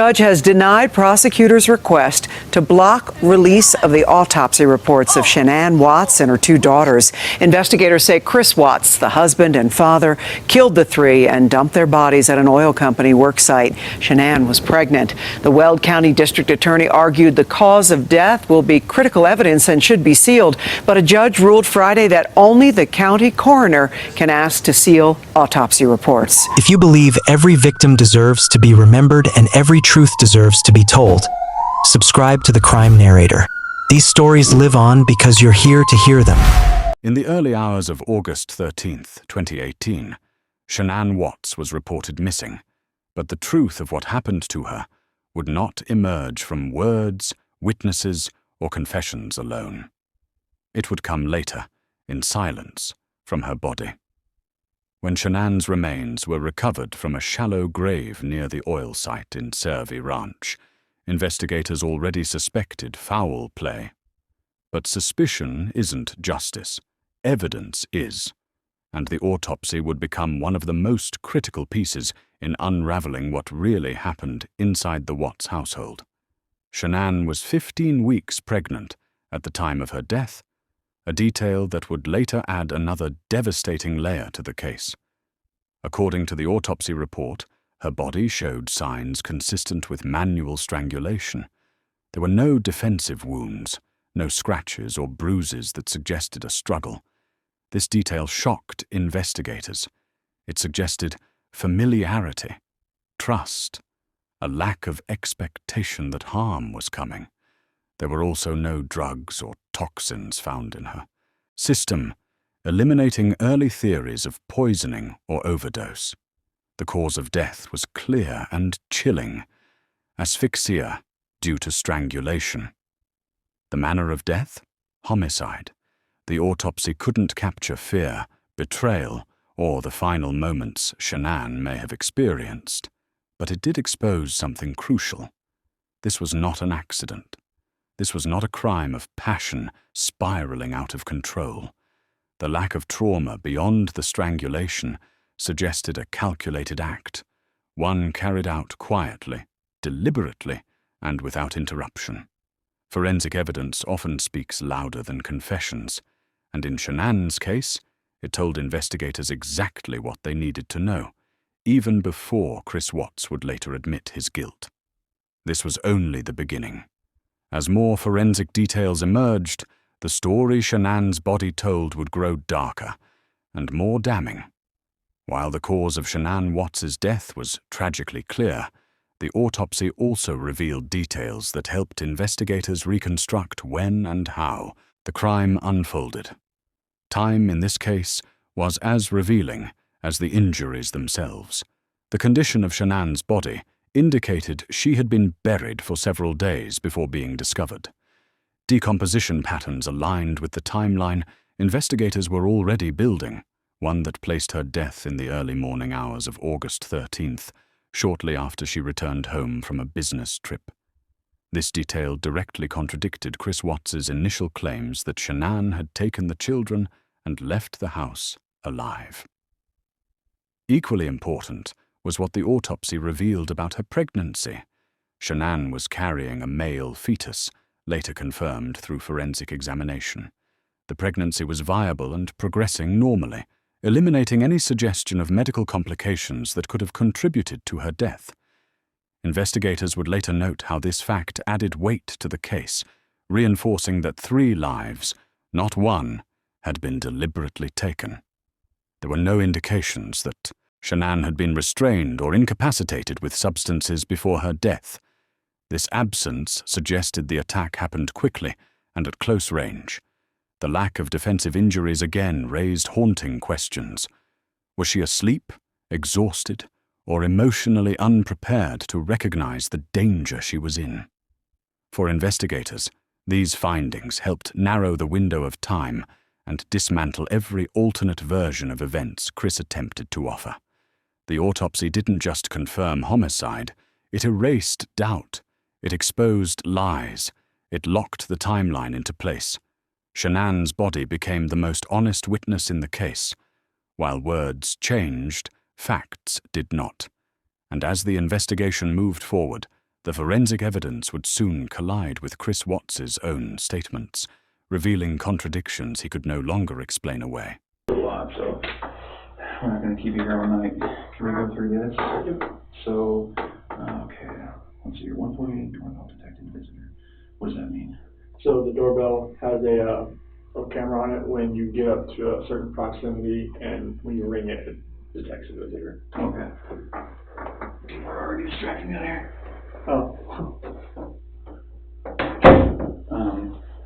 Judge has denied prosecutors' request to block release of the autopsy reports of Shanann Watts and her two daughters. Investigators say Chris Watts, the husband and father, killed the three and dumped their bodies at an oil company work site. Shanann was pregnant. The Weld County District Attorney argued the cause of death will be critical evidence and should be sealed, but a judge ruled Friday that only the county coroner can ask to seal autopsy reports. If you believe every victim deserves to be remembered and every truth deserves to be told, subscribe to The Crime Narrator. These stories live on because you're here to hear them. In the early hours of August 13th, 2018, Shanann Watts was reported missing, but the truth of what happened to her would not emerge from words, witnesses, or confessions alone. It would come later, in silence, from her body. When Shanann's remains were recovered from a shallow grave near the oil site in Cervi Ranch, investigators already suspected foul play. But suspicion isn't justice. Evidence is. And the autopsy would become one of the most critical pieces in unraveling what really happened inside the Watts household. Shanann was 15 weeks pregnant at the time of her death, a detail that would later add another devastating layer to the case. According to the autopsy report, her body showed signs consistent with manual strangulation. There were no defensive wounds, no scratches or bruises that suggested a struggle. This detail shocked investigators. It suggested familiarity, trust, a lack of expectation that harm was coming. There were also no drugs or toxins found in her system, eliminating early theories of poisoning or overdose. The cause of death was clear and chilling: asphyxia due to strangulation. The manner of death? Homicide. The autopsy couldn't capture fear, betrayal, or the final moments Shanann may have experienced, but it did expose something crucial. This was not an accident. This was not a crime of passion spiraling out of control. The lack of trauma beyond the strangulation suggested a calculated act, one carried out quietly, deliberately, and without interruption. Forensic evidence often speaks louder than confessions, and in Shanann's case, it told investigators exactly what they needed to know, even before Chris Watts would later admit his guilt. This was only the beginning. As more forensic details emerged, the story Shanann's body told would grow darker and more damning. While the cause of Shanann Watts' death was tragically clear, the autopsy also revealed details that helped investigators reconstruct when and how the crime unfolded. Time in this case was as revealing as the injuries themselves. The condition of Shanann's body indicated she had been buried for several days before being discovered. Decomposition patterns aligned with the timeline investigators were already building, one that placed her death in the early morning hours of August 13th, shortly after she returned home from a business trip. This detail directly contradicted Chris Watts' initial claims that Shanann had taken the children and left the house alive. Equally important was what the autopsy revealed about her pregnancy. Shanann was carrying a male fetus, later confirmed through forensic examination. The pregnancy was viable and progressing normally, eliminating any suggestion of medical complications that could have contributed to her death. Investigators would later note how this fact added weight to the case, reinforcing that 3 lives, not one, had been deliberately taken. There were no indications that Shanann had been restrained or incapacitated with substances before her death. This absence suggested the attack happened quickly and at close range. The lack of defensive injuries again raised haunting questions. Was she asleep, exhausted, or emotionally unprepared to recognize the danger she was in? For investigators, these findings helped narrow the window of time and dismantle every alternate version of events Chris attempted to offer. The autopsy didn't just confirm homicide, it erased doubt, it exposed lies, it locked the timeline into place. Shanann's body became the most honest witness in the case. While words changed, facts did not. And as the investigation moved forward, The forensic evidence would soon collide with Chris Watts's own statements, revealing contradictions he could no longer explain away. A lot, so we're not going to keep you here all night. Can we go through this? So, okay, let's see, 148 doorbell detected visitor. What does that mean? So the doorbell has a camera on it when you get up to a certain proximity, and when you ring it, it detects a visitor. Okay. People are already distracting me out here. Oh.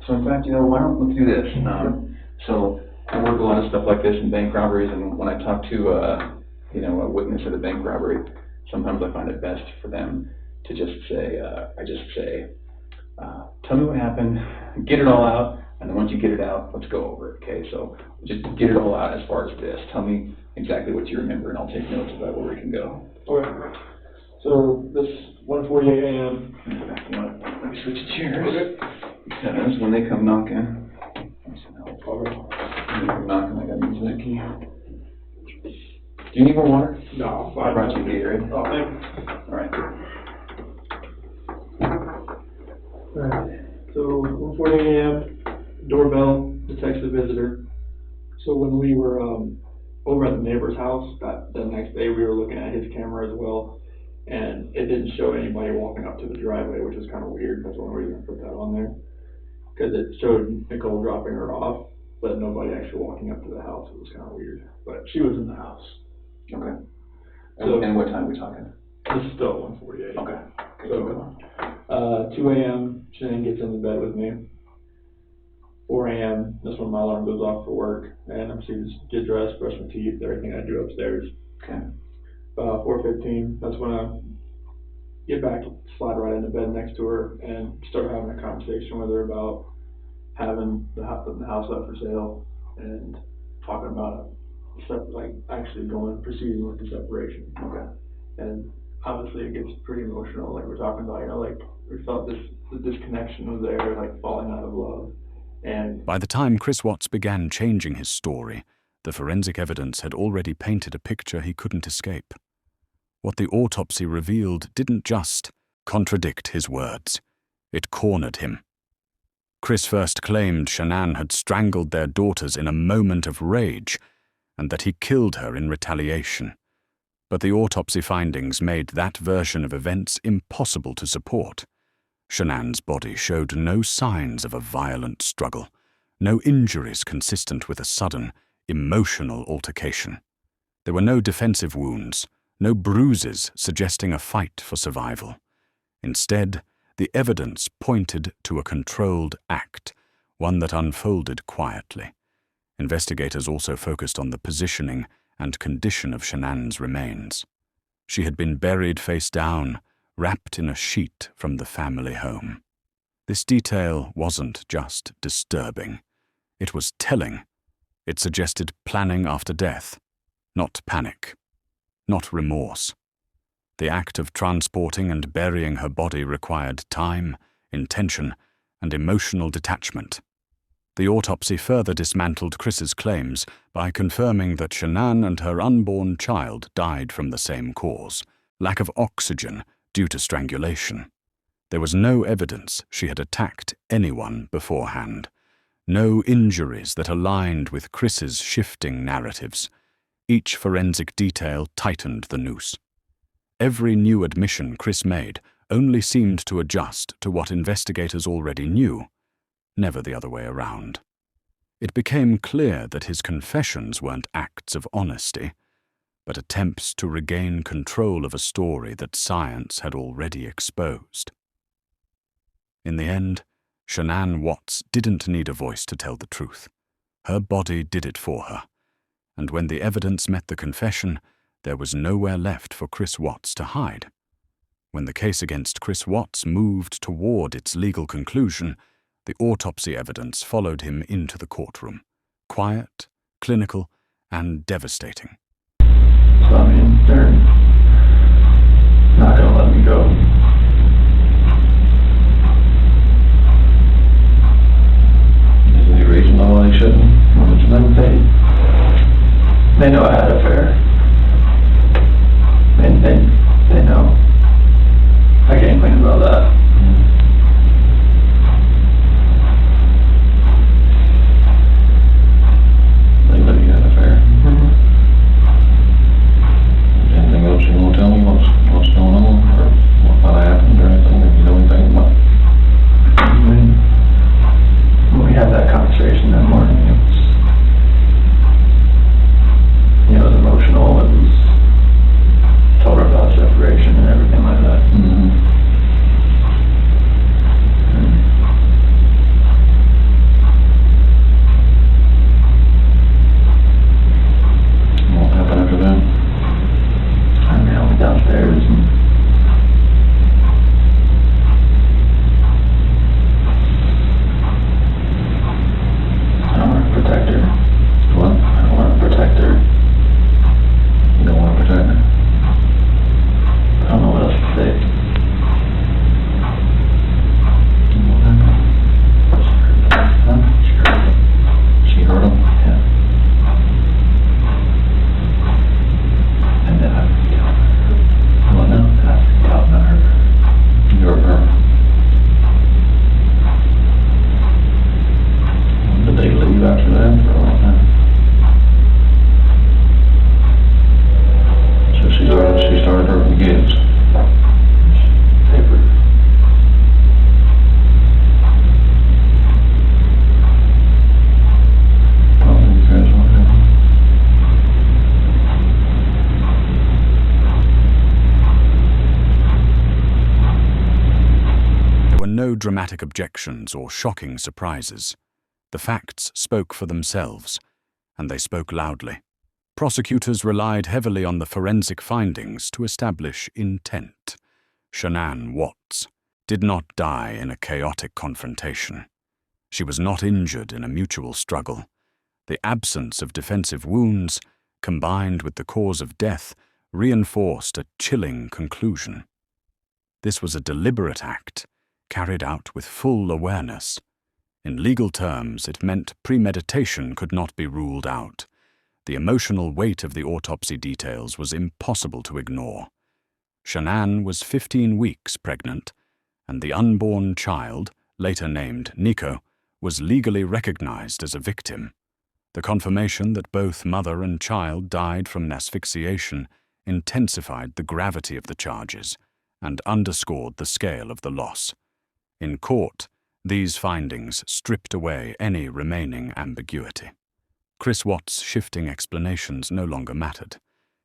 So in fact, why don't we do this? So I work a lot of stuff like this in bank robberies, and when I talk to a witness at a bank robbery, sometimes I find it best for them to just say, tell me what happened, get it all out, and then once you get it out, let's go over it, okay? So just get it all out as far as this. Tell me exactly what you remember, and I'll take notes about where we can go. Okay. So this 1:48 a.m. Let me switch chairs. Because when they come knocking, when they come knocking, I gotta use that key. Do you need more water? No, I brought you a Gatorade. Oh, thanks. All right. Alright, so 1:48 a.m., doorbell detects the visitor. So when we were over at the neighbor's house, the next day we were looking at his camera as well, and it didn't show anybody walking up to the driveway, which is kind of weird. That's the only reason I put that on there. Because it showed Nicole dropping her off, but nobody actually walking up to the house. It was kind of weird. But she was in the house. Okay. So, and what time are we talking? This is still 1:48. Okay. So, 2 a.m., Shanann gets in the bed with me. 4 a.m., that's when my alarm goes off for work, and I'm supposed to get dressed, brush my teeth, everything I do upstairs. Okay. 4:15, that's when I get back, slide right into bed next to her, and start having a conversation with her about having the house up for sale, and talking about actually proceeding with the separation. Okay. And obviously it gets pretty emotional, like we're talking about, we felt the disconnection was there, like falling out of love. And By the time Chris Watts began changing his story, the forensic evidence had already painted a picture he couldn't escape. What the autopsy revealed didn't just contradict his words, it cornered him. Chris first claimed Shanann had strangled their daughters in a moment of rage, and that he killed her in retaliation. But the autopsy findings made that version of events impossible to support. Shanann's body showed no signs of a violent struggle, no injuries consistent with a sudden, emotional altercation. There were no defensive wounds, no bruises suggesting a fight for survival. Instead, the evidence pointed to a controlled act, one that unfolded quietly. Investigators also focused on the positioning and condition of Shanann's remains. She had been buried face down, wrapped in a sheet from the family home. This detail wasn't just disturbing. It was telling. It suggested planning after death, not panic, not remorse. The act of transporting and burying her body required time, intention, and emotional detachment. The autopsy further dismantled Chris's claims by confirming that Shanann and her unborn child died from the same cause, lack of oxygen due to strangulation. There was no evidence she had attacked anyone beforehand, no injuries that aligned with Chris's shifting narratives. Each forensic detail tightened the noose. Every new admission Chris made only seemed to adjust to what investigators already knew, never the other way around. It became clear that his confessions weren't acts of honesty, but attempts to regain control of a story that science had already exposed. In the end, Shanann Watts didn't need a voice to tell the truth. Her body did it for her, and when the evidence met the confession, there was nowhere left for Chris Watts to hide. When the case against Chris Watts moved toward its legal conclusion, the autopsy evidence followed him into the courtroom, quiet, clinical, and devastating. So I mean, they're not gonna let me go. Is the reasonable they shouldn't? How much of them paid? They know I had an affair. And they know. I can't clean it up. no dramatic objections or shocking surprises. The facts spoke for themselves, and they spoke loudly. Prosecutors relied heavily on the forensic findings to establish intent. Shanann Watts did not die in a chaotic confrontation. She was not injured in a mutual struggle. The absence of defensive wounds, combined with the cause of death, reinforced a chilling conclusion. This was a deliberate act, carried out with full awareness. In legal terms, it meant premeditation could not be ruled out. The emotional weight of the autopsy details was impossible to ignore. Shanann was 15 weeks pregnant, and the unborn child, later named Nico, was legally recognized as a victim. The confirmation that both mother and child died from asphyxiation intensified the gravity of the charges and underscored the scale of the loss. In court, these findings stripped away any remaining ambiguity. Chris Watts' shifting explanations no longer mattered.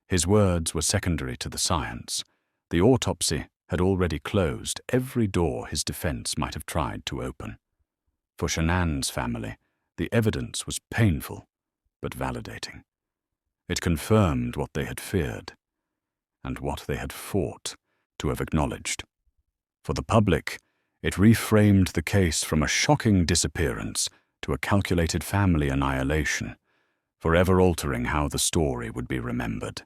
His words were secondary to the science. The autopsy had already closed every door his defense might have tried to open. For Shanann's family, the evidence was painful but validating. It confirmed what they had feared and what they had fought to have acknowledged. For the public, it reframed the case from a shocking disappearance to a calculated family annihilation, forever altering how the story would be remembered.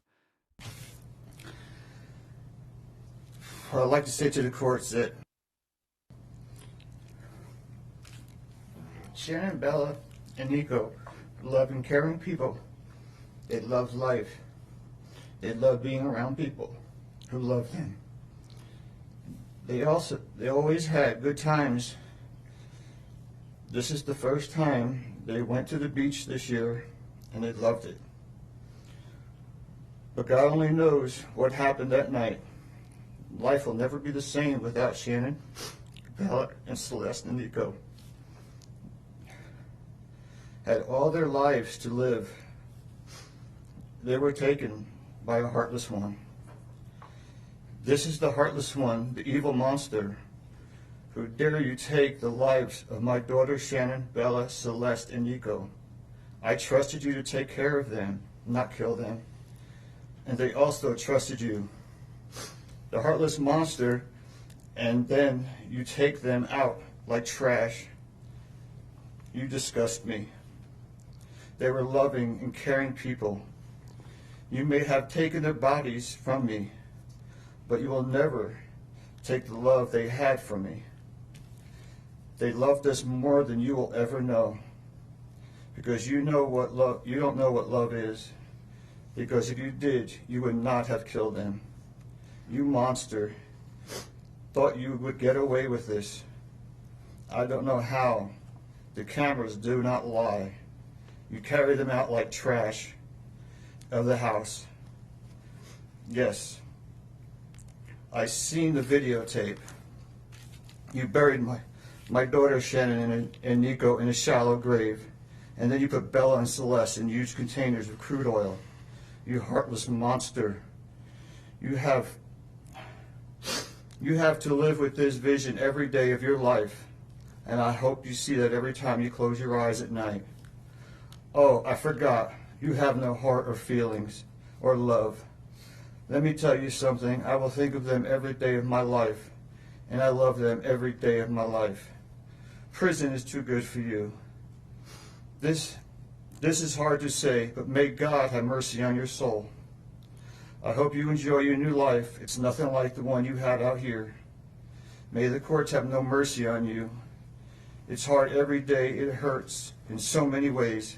What I'd like to say to the court is that Shanann, Bella, and Nico love and caring people. They love life. They love being around people who love them. They always had good times. This is the first time they went to the beach this year, and they loved it. But God only knows what happened that night. Life will never be the same without Shanann, Bella, and Celeste and Nico. Had all their lives to live. They were taken by a heartless one. This is the heartless one, the evil monster, who dare you take the lives of my daughters Shanann, Bella, Celeste, and Nico. I trusted you to take care of them, not kill them. And they also trusted you. The heartless monster, and then you take them out like trash. You disgust me. They were loving and caring people. You may have taken their bodies from me, but you will never take the love they had from me. They loved us more than you will ever know, because you don't know what love is, because if you did, you would not have killed them. You monster, thought you would get away with this. I don't know how. The cameras do not lie. You carry them out like trash of the house. Yes, I seen the videotape. You buried my daughter Shanann and Nico in a shallow grave, and then you put Bella and Celeste in huge containers of crude oil. You heartless monster. You have to live with this vision every day of your life, and I hope you see that every time you close your eyes at night. Oh, I forgot. You have no heart or feelings or love. Let me tell you something. I will think of them every day of my life, and I love them every day of my life. Prison is too good for you. This is hard to say, but may God have mercy on your soul. I hope you enjoy your new life. It's nothing like the one you had out here. May the courts have no mercy on you. It's hard every day. It hurts in so many ways.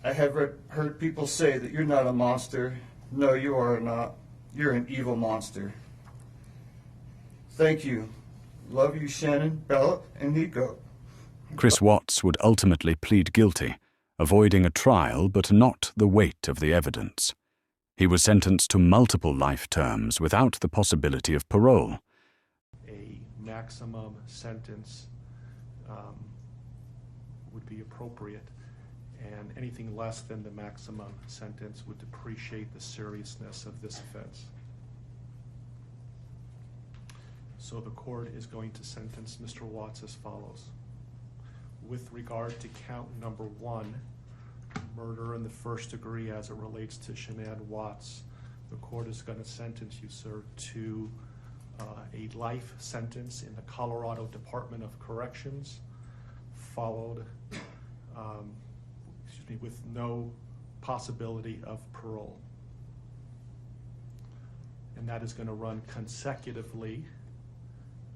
I have heard people say that you're not a monster. No, you are not. You're an evil monster. Thank you. Love you, Shanann, Bella, and Nico. Chris Watts would ultimately plead guilty, avoiding a trial but not the weight of the evidence. He was sentenced to multiple life terms without the possibility of parole. A maximum sentence would be appropriate, and anything less than the maximum sentence would depreciate the seriousness of this offense. So the court is going to sentence Mr. Watts as follows. With regard to count number 1, murder in the first degree as it relates to Shanann Watts, the court is going to sentence you, sir, to a life sentence in the Colorado Department of Corrections, followed with no possibility of parole. And that is going to run consecutively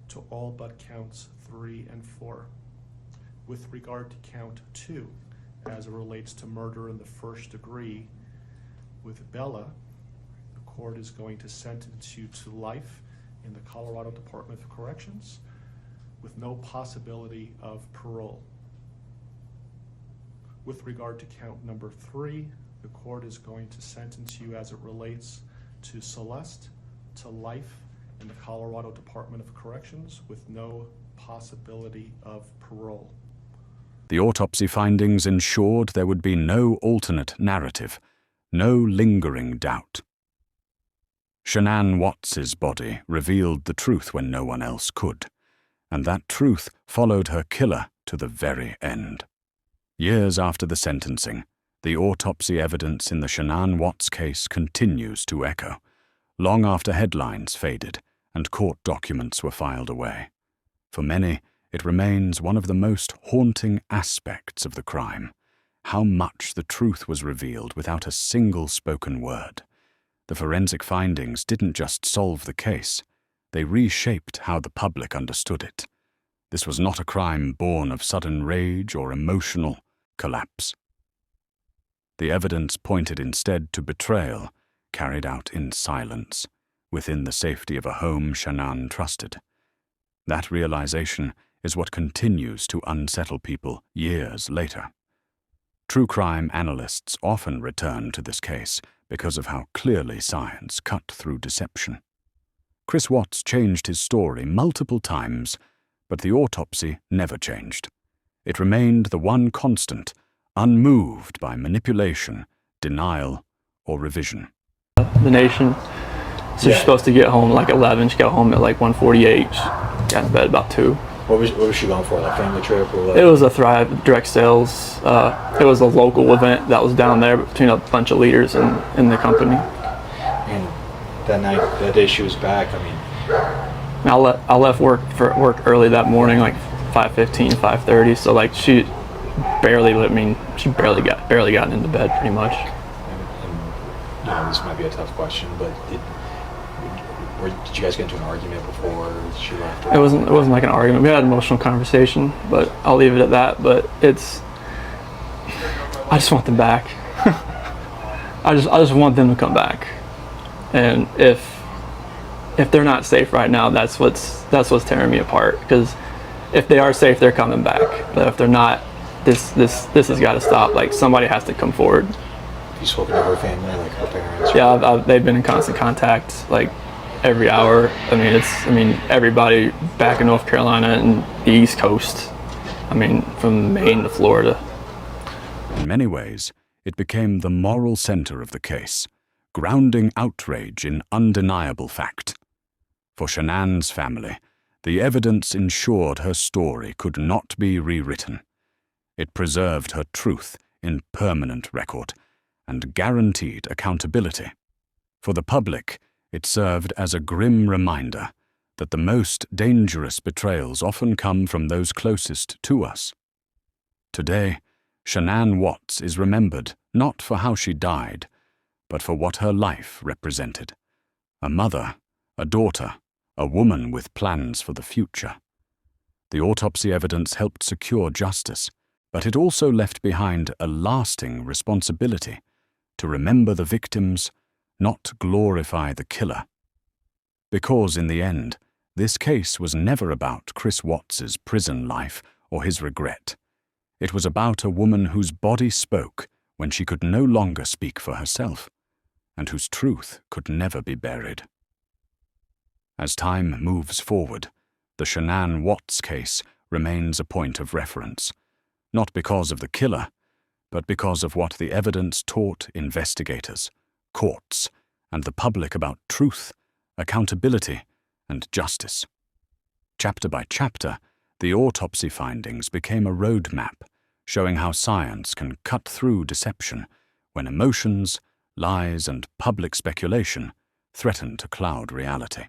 to all but counts 3 and 4. With regard to count 2, as it relates to murder in the first degree with Bella, the court is going to sentence you to life in the Colorado Department of Corrections with no possibility of parole. With regard to count number 3, the court is going to sentence you as it relates to Celeste to life in the Colorado Department of Corrections with no possibility of parole. The autopsy findings ensured there would be no alternate narrative, no lingering doubt. Shanann Watts's body revealed the truth when no one else could, and that truth followed her killer to the very end. Years after the sentencing, the autopsy evidence in the Shanann Watts case continues to echo, long after headlines faded and court documents were filed away. For many, it remains one of the most haunting aspects of the crime, how much the truth was revealed without a single spoken word. The forensic findings didn't just solve the case, they reshaped how the public understood it. This was not a crime born of sudden rage or emotional collapse. The evidence pointed instead to betrayal, carried out in silence, within the safety of a home Shanann trusted. That realization is what continues to unsettle people years later. True crime analysts often return to this case because of how clearly science cut through deception. Chris Watts changed his story multiple times, but the autopsy never changed. It remained the one constant, unmoved by manipulation, denial, or revision. The Nation. So she's supposed to get home at like 11. She got home at like 1:48. She got in bed about 2. What was she going for, like family trip or what? It was a Thrive direct sales. It was a local event that was down there between a bunch of leaders in the company. And that day she was back, I mean... I left work early that morning, like 5:15, 5:30. So like she barely got into bed pretty much. And, you know, this might be a tough question, but did you guys get into an argument before she left? It wasn't like an argument. We had an emotional conversation, but I'll leave it at that. But I just want them back. I just want them to come back. And if they're not safe right now, that's what's tearing me apart. Because if they are safe, they're coming back. But if they're not, this has got to stop. Like somebody has to come forward. Have you spoken to her family, like her parents? Yeah, they've been in constant contact, like every hour. I mean, everybody back in North Carolina and the East Coast. I mean, from Maine to Florida. In many ways, it became the moral center of the case, grounding outrage in undeniable fact. For Shanann's family, the evidence ensured her story could not be rewritten. It preserved her truth in permanent record and guaranteed accountability. For the public, it served as a grim reminder that the most dangerous betrayals often come from those closest to us. Today, Shanann Watts is remembered not for how she died, but for what her life represented. A mother, a daughter, a woman with plans for the future. The autopsy evidence helped secure justice, but it also left behind a lasting responsibility to remember the victims, not glorify the killer. Because in the end, this case was never about Chris Watts's prison life or his regret. It was about a woman whose body spoke when she could no longer speak for herself, and whose truth could never be buried. As time moves forward, the Shanann Watts case remains a point of reference, not because of the killer, but because of what the evidence taught investigators, courts, and the public about truth, accountability, and justice. Chapter by chapter, the autopsy findings became a roadmap showing how science can cut through deception when emotions, lies, and public speculation threaten to cloud reality.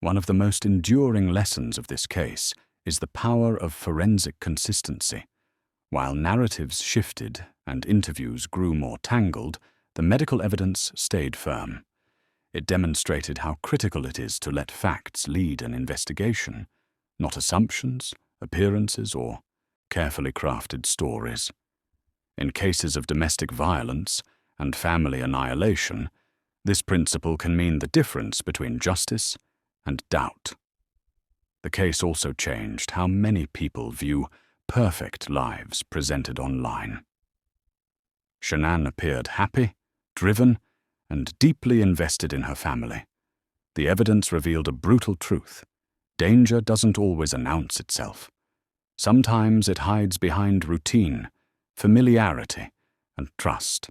One of the most enduring lessons of this case is the power of forensic consistency. While narratives shifted and interviews grew more tangled, the medical evidence stayed firm. It demonstrated how critical it is to let facts lead an investigation, not assumptions, appearances, or carefully crafted stories. In cases of domestic violence and family annihilation, this principle can mean the difference between justice and doubt. The case also changed how many people view perfect lives presented online. Shanann appeared happy, driven, and deeply invested in her family. The evidence revealed a brutal truth. Danger doesn't always announce itself. Sometimes it hides behind routine, familiarity, and trust.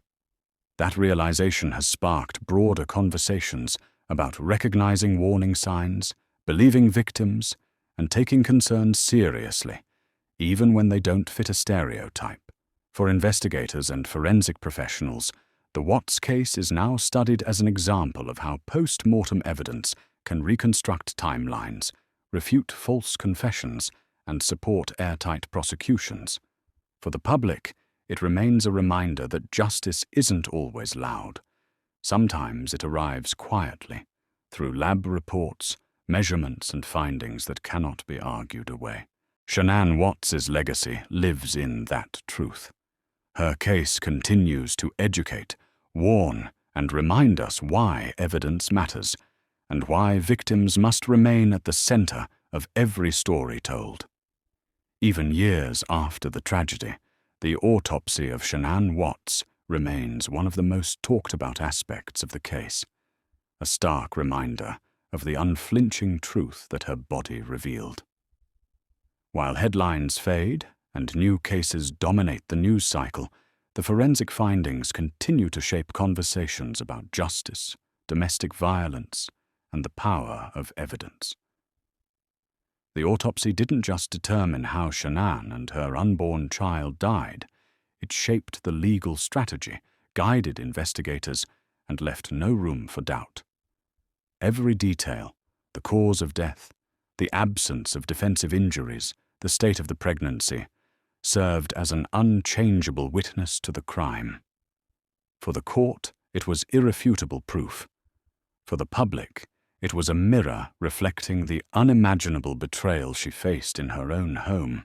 That realization has sparked broader conversations about recognizing warning signs, believing victims, and taking concerns seriously, even when they don't fit a stereotype. For investigators and forensic professionals, the Watts case is now studied as an example of how post-mortem evidence can reconstruct timelines, refute false confessions, and support airtight prosecutions. For the public, it remains a reminder that justice isn't always loud. Sometimes it arrives quietly, through lab reports, measurements, and findings that cannot be argued away. Shanann Watts' legacy lives in that truth. Her case continues to educate, warn, and remind us why evidence matters, and why victims must remain at the center of every story told. Even years after the tragedy, the autopsy of Shanann Watts remains one of the most talked about aspects of the case, a stark reminder of the unflinching truth that her body revealed. While headlines fade and new cases dominate the news cycle, the forensic findings continue to shape conversations about justice, domestic violence, and the power of evidence. The autopsy didn't just determine how Shanann and her unborn child died. It shaped the legal strategy, guided investigators, and left no room for doubt. Every detail, the cause of death, the absence of defensive injuries, the state of the pregnancy, served as an unchangeable witness to the crime. For the court, it was irrefutable proof. For the public, it was a mirror reflecting the unimaginable betrayal she faced in her own home.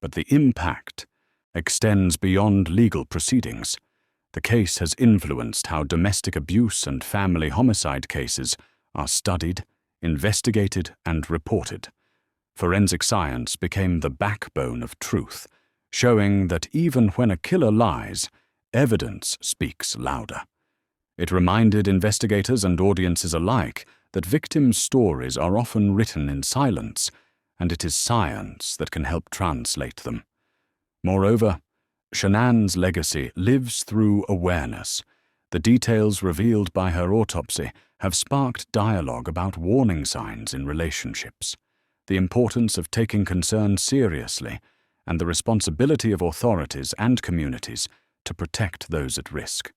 But the impact extends beyond legal proceedings. The case has influenced how domestic abuse and family homicide cases are studied, investigated, and reported. Forensic science became the backbone of truth, showing that even when a killer lies, evidence speaks louder. It reminded investigators and audiences alike that victims' stories are often written in silence, and it is science that can help translate them. Moreover, Shanann's legacy lives through awareness. The details revealed by her autopsy have sparked dialogue about warning signs in relationships, the importance of taking concerns seriously, and the responsibility of authorities and communities to protect those at risk.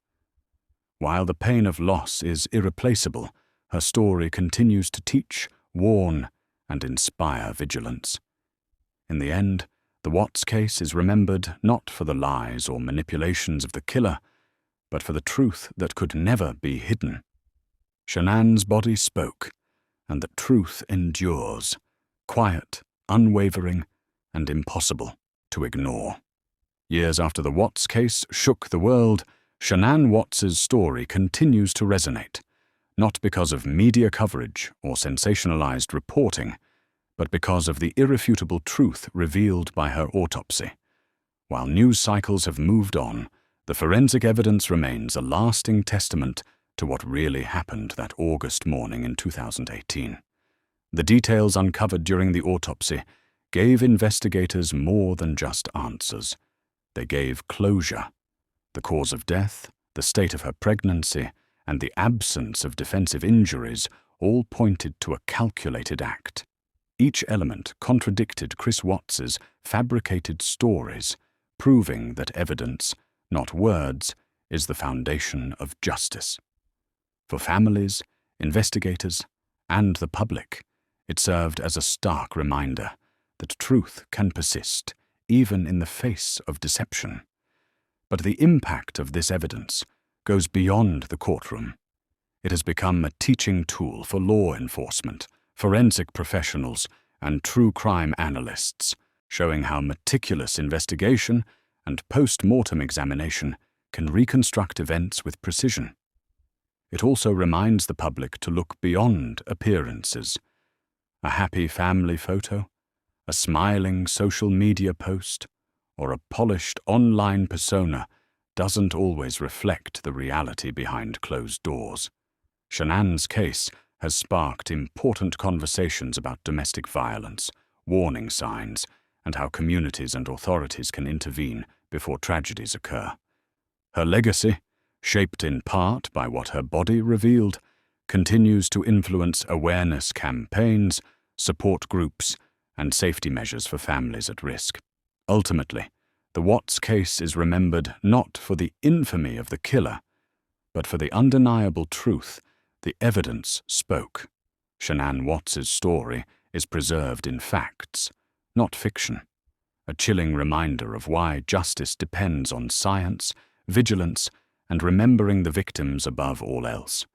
While the pain of loss is irreplaceable, her story continues to teach, warn, and inspire vigilance. In the end, the Watts case is remembered not for the lies or manipulations of the killer, but for the truth that could never be hidden. Shanann's body spoke, and that truth endures, quiet, unwavering, and impossible to ignore. Years after the Watts case shook the world, Shanann Watts' story continues to resonate, not because of media coverage or sensationalized reporting, but because of the irrefutable truth revealed by her autopsy. While news cycles have moved on, the forensic evidence remains a lasting testament to what really happened that August morning in 2018. The details uncovered during the autopsy gave investigators more than just answers. They gave closure. The cause of death, the state of her pregnancy, and the absence of defensive injuries all pointed to a calculated act. Each element contradicted Chris Watts's fabricated stories, proving that evidence, not words, is the foundation of justice. For families, investigators, and the public, it served as a stark reminder that truth can persist even in the face of deception. But the impact of this evidence goes beyond the courtroom. It has become a teaching tool for law enforcement, forensic professionals, and true crime analysts, showing how meticulous investigation and post-mortem examination can reconstruct events with precision. It also reminds the public to look beyond appearances. A happy family photo, a smiling social media post, or a polished online persona doesn't always reflect the reality behind closed doors. Shanann's case has sparked important conversations about domestic violence, warning signs, and how communities and authorities can intervene before tragedies occur. Her legacy, shaped in part by what her body revealed, continues to influence awareness campaigns, support groups, and safety measures for families at risk. Ultimately, the Watts case is remembered not for the infamy of the killer, but for the undeniable truth the evidence spoke. Shanann Watts's story is preserved in facts, not fiction, a chilling reminder of why justice depends on science, vigilance, and remembering the victims above all else.